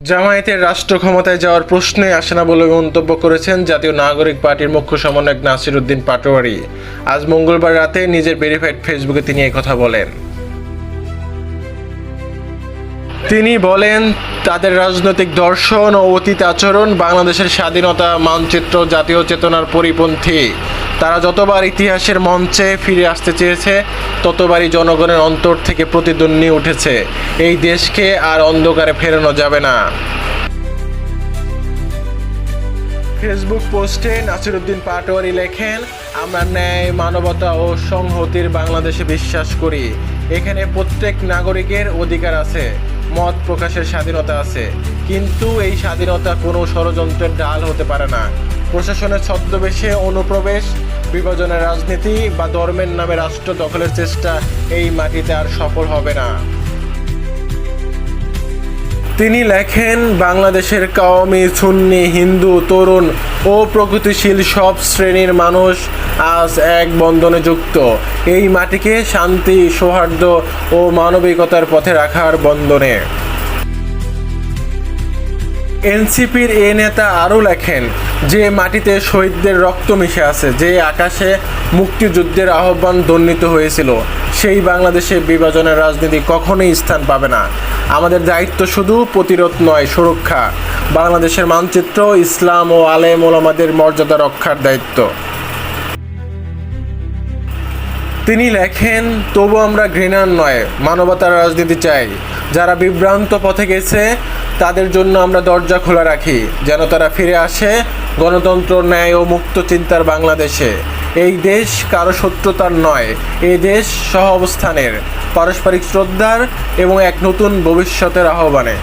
জামায়াতের রাষ্ট্র ক্ষমতায় যাওয়ার প্রশ্নই আসে না বলে মন্তব্য করেছেন জাতীয় নাগরিক পার্টির মুখ্য সমন্বয়ক নাসির উদ্দিন পাটোয়ারি। আজ মঙ্গলবার রাতে নিজের ভেরিফাইড ফেসবুকে তিনি এই কথা বলেন। তিনি বলেন, তাদের রাজনৈতিক দর্শন ও অতীত আচরণ বাংলাদেশের স্বাধীনতা মানচিত্র জাতীয় চেতনার পরিপন্থী। তারা যতবার ইতিহাসের মঞ্চে ফিরে আসতে চেয়েছে, ততবারই জনগণের অন্তর থেকে প্রতিধ্বনি উঠেছে, এই দেশকে আর অন্ধকারে ফেরানো যাবে না। ফেসবুক পোস্টে নাসির উদ্দিন পাটোয়ারি লেখেন, আমরা ন্যায়, মানবতা ও সংহতির বাংলাদেশে বিশ্বাস করি। এখানে প্রত্যেক নাগরিকের অধিকার আছে, মত প্রকাশের স্বাধীনতা আছে, কিন্তু এই স্বাধীনতা কোনো ষড়যন্ত্রের ঢাল হতে পারে না। প্রশাসনের ছদ্মবেশে অনুপ্রবেশ, বিভাজনের রাজনীতি বা ধর্মের নামে রাষ্ট্র দখলের চেষ্টা এই মাটিতে আর সফল হবে না। তিনি লেখেন, বাংলাদেশের কওমি, সুন্নি, হিন্দু, তরুণ ও প্রগতিশীল সব শ্রেণীর মানুষ আজ এক বন্ধনে যুক্ত, এই মাটিকে শান্তি, সৌহার্দ্য ও মানবিকতার পথে রাখার বন্ধনে। এনসিপির এ নেতা আরও লেখেন, যে মাটিতে শহীদদের রক্ত মিশে আছে, যে আকাশে মুক্তিযুদ্ধের আহ্বান ধ্বনিত হয়েছিল, সেই বাংলাদেশে বিভাজনের রাজনীতি কখনোই স্থান পাবে না। আমাদের দায়িত্ব শুধু প্রতিরোধ নয়, সুরক্ষা। বাংলাদেশের মানচিত্র ইসলাম ও আলেম ওলামাদের মর্যাদা রক্ষার দায়িত্ব। তিনি লেখেন, তবু আমরা ঘৃণার নয়, মানবতার রাজনীতি চাই। যারা বিভ্রান্ত পথে গেছে তাদের জন্য আমরা দরজা খোলা রাখি, যেন তারা ফিরে আসে গণতন্ত্র, ন্যায় ও মুক্ত চিন্তার বাংলাদেশে। এই দেশ কারো শত্রুতার নয়, এই দেশ সহ অবস্থানের, পারস্পরিক শ্রদ্ধার এবং এক নতুন ভবিষ্যতের আহ্বানে।